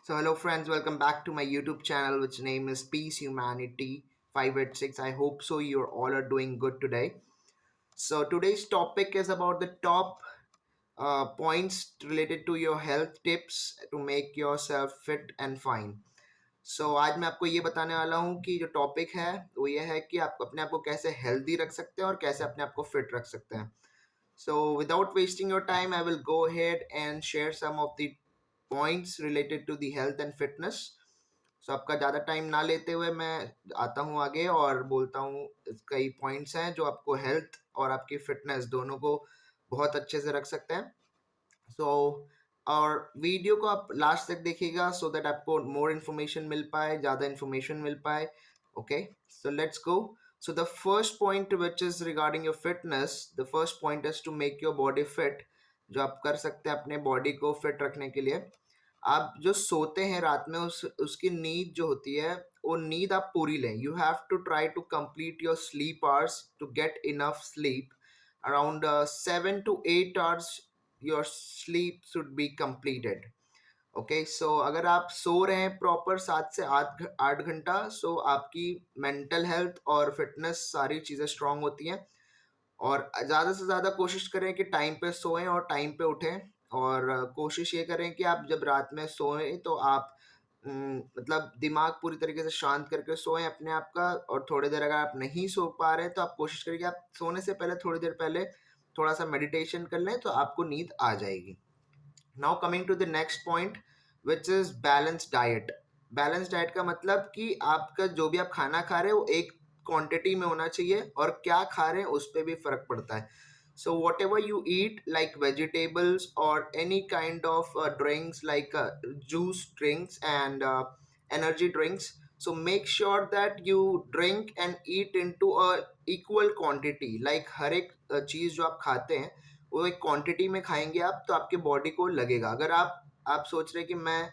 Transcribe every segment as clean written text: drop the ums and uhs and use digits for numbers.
So hello friends, welcome back to my YouTube channel which name is Peace Humanity 586. I hope so you all are doing good today. So today's topic is about the top points related to your health tips to make yourself fit and fine. So आज मैं आपको ये बताने वाला हूँ कि जो topic है वो ये है कि आप अपने आप को कैसे हेल्दी रख सकते हैं और कैसे अपने आप को फिट रख सकते हैं. So without wasting your time, I will go ahead and share some of the points related to the health and fitness. So आपका ज़्यादा टाइम ना लेते हुए मैं आता हूँ आगे और बोलता हूँ कई पॉइंट्स हैं जो आपको हेल्थ और आपकी फिटनेस दोनों को बहुत अच्छे से रख सकते हैं. सो और वीडियो को आप लास्ट तक देखिएगा सो दैट आपको मोर इन्फॉर्मेशन मिल पाए, ज़्यादा इन्फॉर्मेशन मिल पाए. Okay, so let's go. So the first point which is regarding your fitness, the first point is to make your body fit. जो आप कर सकते हैं अपने बॉडी को फिट रखने के लिए, आप जो सोते हैं रात में उसकी नींद जो होती है वो नींद आप पूरी लें. You have to try to complete your sleep hours to get enough sleep. Around 7 to 8 hours your sleep should be completed. Okay, so अगर आप सो रहे हैं प्रॉपर 7 से 8 घंटा, सो आपकी मेंटल हेल्थ और फिटनेस सारी चीज़ें स्ट्रांग होती हैं. और ज़्यादा से ज़्यादा कोशिश करें कि टाइम पे सोएं और टाइम पे उठें. और कोशिश ये करें कि आप जब रात में सोएं तो आप मतलब दिमाग पूरी तरीके से शांत करके सोएं अपने आप का. और थोड़ी देर अगर आप नहीं सो पा रहे हैं तो आप कोशिश करें कि आप सोने से पहले थोड़ी देर पहले थोड़ा सा मेडिटेशन कर लें तो आपको नींद आ जाएगी. Now coming to the next point which is balance diet. Balance diet का मतलब कि आपका जो भी आप खाना खा रहे हैं वो एक क्वांटिटी में होना चाहिए और क्या खा रहे हैं उस पर भी फर्क पड़ता है. So whatever you eat, like vegetables or any kind of drinks, like juice drinks and energy drinks, so make sure that you drink and eat into a equal quantity. Like हर एक चीज़ जो आप खाते हैं वो एक क्वांटिटी में खाएंगे आप तो आपके बॉडी को लगेगा. अगर आप सोच रहे हैं कि मैं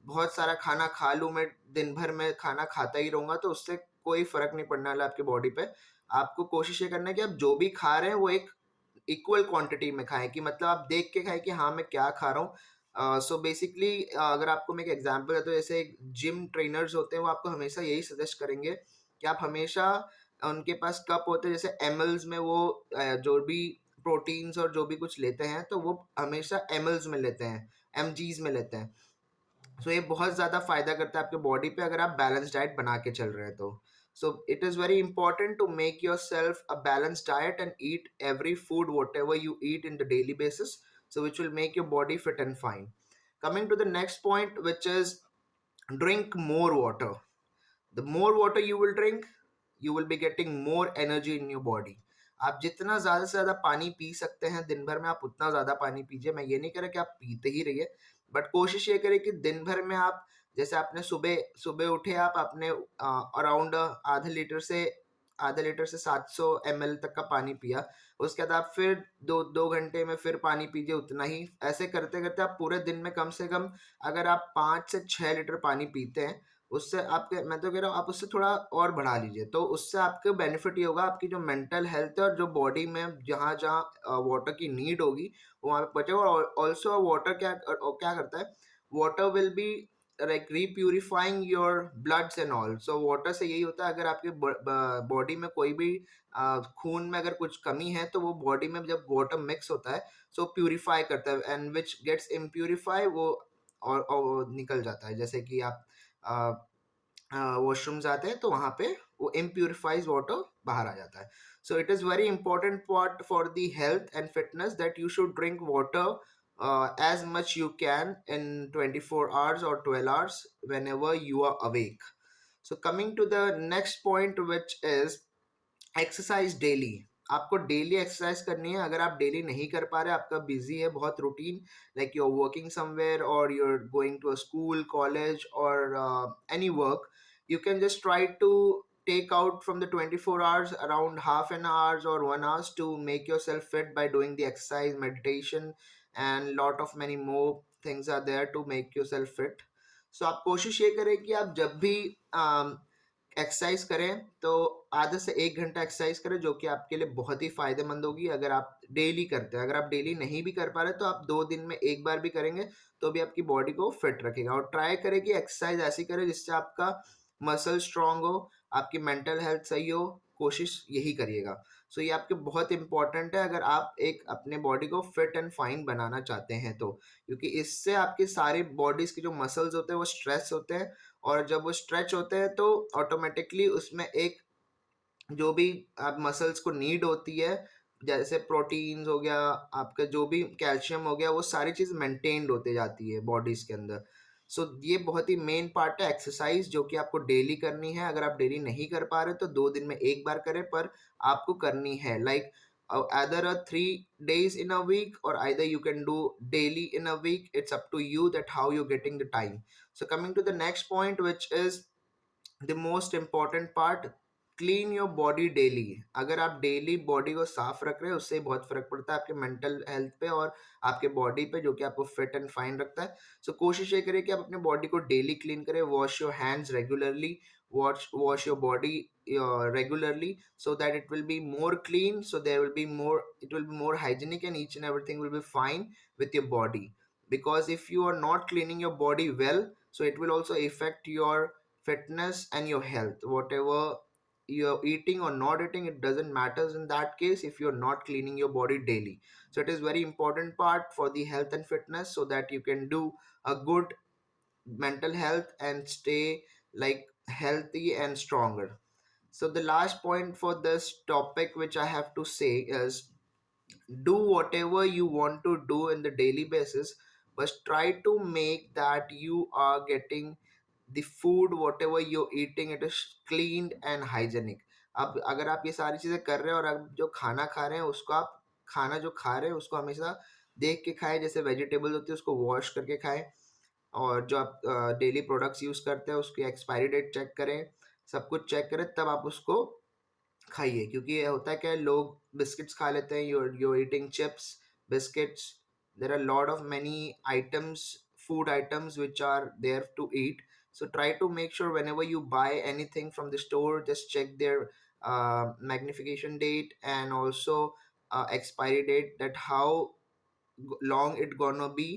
बहुत सारा खाना खा लूँ, मैं दिन भर में खाना खाता ही रहूँगा, तो उससे कोई फर्क नहीं पड़ने वाला आपके बॉडी पे. आपको कोशिश ये करना है कि आप जो भी खा रहे हैं वो एक इक्वल क्वांटिटी में खाएं, कि मतलब आप देख के खाएं कि हाँ मैं क्या खा रहा हूँ. सो बेसिकली अगर आपको मैं एक एग्जांपल है तो जैसे जिम ट्रेनर्स होते हैं वो आपको हमेशा यही सजेस्ट करेंगे कि आप हमेशा उनके पास कप होते हैं जैसे एमएल्स में, वो जो भी प्रोटीन्स और जो भी कुछ लेते हैं तो वो हमेशा एमएल्स में लेते हैं, एमजीज में लेते हैं. सो ये बहुत ज़्यादा फायदा करता है आपके बॉडी पे अगर आप बैलेंस डाइट बना के चल रहे हैं तो. So it is very important to make yourself a balance diet and eat every food whatever you eat in the daily basis, so which will make your body fit and fine. Coming to the next point, which is drink more water. The more water you will drink, you will be getting more energy in your body. आप जितना ज़्यादा से ज़्यादा पानी P सकते हैं दिन भर में आप उतना ज़्यादा पानी पीजिए. मैं ये नहीं कह रहा कि आप पीते ही रहिए, बट कोशिश ये करें कि दिन भर में आप, जैसे आपने सुबह सुबह उठे आप आपने अराउंड आधे लीटर से 700 ml तक का पानी पिया. उसके बाद आप फिर दो दो घंटे में फिर पानी पीजिए उतना ही. ऐसे करते करते आप पूरे दिन में कम से कम अगर आप 5 से 6 लीटर पानी पीते हैं, उससे आपके, मैं तो कह रहा हूँ आप उससे थोड़ा और बढ़ा लीजिए, तो उससे आपके बेनिफिट ये होगा आपकी जो मेंटल हेल्थ है और जो बॉडी में जहाँ जहाँ वाटर की नीड होगी वो वहाँ पे पहुंचेगा. और ऑल्सो वाटर क्या क्या करता है, water will be like repurifying your bloods and all. So water से यही होता है अगर आपके बॉडी में कोई भी खून में अगर कुछ कमी है तो वो बॉडी में जब वाटर मिक्स होता है सो प्यूरिफाई करता है, एंड विच गेट्स इम्प्यूरिफाई वो और निकल जाता है. जैसे कि आप वॉशरूम जाते हैं तो वहाँ पे वो इम्प्यूरिफाइज वाटर बाहर आ जाता है. सो it is very important part for the health and fitness that you should drink water as much you can in 24 hours or 12 hours whenever you are awake. So coming to the next point, which is exercise daily. आपको daily exercise करनी है. अगर आप daily नहीं कर पा रहे, आपका बिजी है बहुत routine, like you are working somewhere और you are going to a school, college और any work, you can just try to take out from the 24 hours around half an hour or 1 hour to make yourself fit by doing the exercise, meditation and lot of many more things are there to make yourself fit. So आप कोशिश ये करें कि आप जब भी exercise करें तो आधे से 1 घंटा एक्सरसाइज करें, जो कि आपके लिए बहुत ही फायदेमंद होगी अगर आप डेली करते हैं। अगर आप डेली नहीं भी कर पा रहे तो आप 2 दिन में एक बार भी करेंगे तो भी आपकी बॉडी को फिट रखेगा। और ट्राई करें कि एक्सरसाइज ऐसी करें जिससे आपका मसल स्ट्रांग हो, आपकी मेंटल हेल्थ सही हो, कोशिश यही करिएगा। सो ये आपके बहुत इंपॉर्टेंट है अगर आप एक अपने बॉडी को फिट एंड फाइन बनाना चाहते हैं तो, क्योंकि इससे आपकी सारी बॉडीज के जो मसल्स होते हैं वो स्ट्रेस होते हैं, और जब वो स्ट्रेच होते हैं तो ऑटोमेटिकली उसमें एक जो भी आप मसल्स को नीड होती है, जैसे प्रोटीन्स हो गया, आपका जो भी कैल्शियम हो गया, वो सारी चीज मेंटेन्ड होते जाती है बॉडीज के अंदर। सो ये बहुत ही मेन पार्ट है एक्सरसाइज, जो कि आपको डेली करनी है। अगर आप डेली नहीं कर पा रहे तो 2 दिन में एक बार करें, पर आपको करनी है। Like either a 3 days in a week or either you can do daily in a week. It's up to you that how you're getting the time. So coming to the next point, which is the most important part, clean your body daily. अगर आप daily body को साफ रख रहे हैं उससे बहुत फर्क पड़ता है आपके मेंटल हेल्थ पे और आपके बॉडी पे, जो कि आपको फिट एंड फाइन रखता है। सो कोशिश ये करें कि आप अपने बॉडी को डेली क्लीन करें। Wash your hands regularly, wash your body regularly, so that it will be more clean, so there will be more, it will be more hygienic, and each and everything will be fine with your body. Because if you are not cleaning your body well, so it will also affect your fitness and your health. Whatever you're eating or not eating, it doesn't matters in that case if you're not cleaning your body daily. So it is very important part for the health and fitness, so that you can do a good mental health and stay like healthy and stronger. So the last point for this topic which I have to say is, do whatever you want to do in the daily basis, but try to make that you are getting the food whatever you're eating, it is cleaned and hygienic. अब अगर आप ये सारी चीजें कर रहे हैं और आप जो खाना खा रहे हैं उसको, आप खाना जो खा रहे हैं उसको हमेशा देख के खाएं। जैसे वेजिटेबल होती है उसको वॉश करके खाएं, और जो आप डेली प्रोडक्ट्स यूज करते हैं उसकी एक्सपायरी डेट चेक करें, सब कुछ चेक करें तब आप उसको खाइए। क्योंकि ये होता है क्या, लोग बिस्किट्स खा लेते हैं, you're eating chips, biscuits, there are a lot of many items, food items which are there to eat. So try to make sure whenever you buy anything from the store, just check their magnification date and also expiry date, that how long it gonna be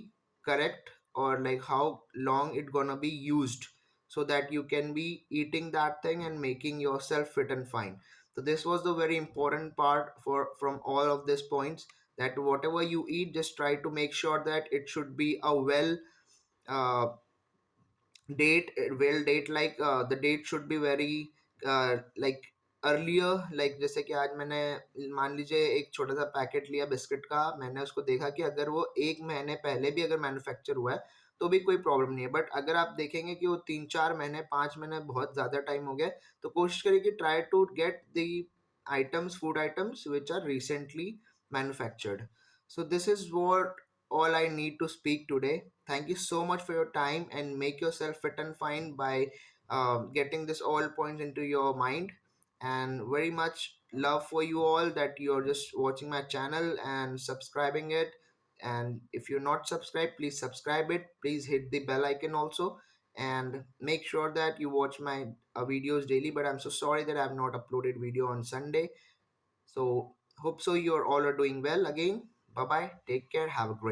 correct, or like how long it gonna be used, so that you can be eating that thing and making yourself fit and fine. So this was the very important part for from all of these points, that whatever you eat, just try to make sure that it should be a well uh, date, like the date should be very like earlier, like जैसे कि आज मैंने, मान लीजिए एक छोटा सा packet लिया बिस्किट का, मैंने उसको देखा कि अगर वो 1 महीने पहले भी अगर मैन्युफैक्चर हुआ है तो भी कोई प्रॉब्लम नहीं है। बट अगर आप देखेंगे कि वो 3-4 महीने, 5 महीने, बहुत ज़्यादा टाइम हो गया, तो कोशिश करिए कि try to get the items, food items which are recently manufactured. So this is what all I need to speak today. Thank you so much for your time, and make yourself fit and fine by getting this all points into your mind. And very much love for you all that you're just watching my channel and subscribing it. And if you're not subscribed, please subscribe it. Please hit the bell icon also, and make sure that you watch my videos daily. But I'm so sorry that I have not uploaded video on Sunday. So hope so you're all are doing well again. Bye bye, take care, have a great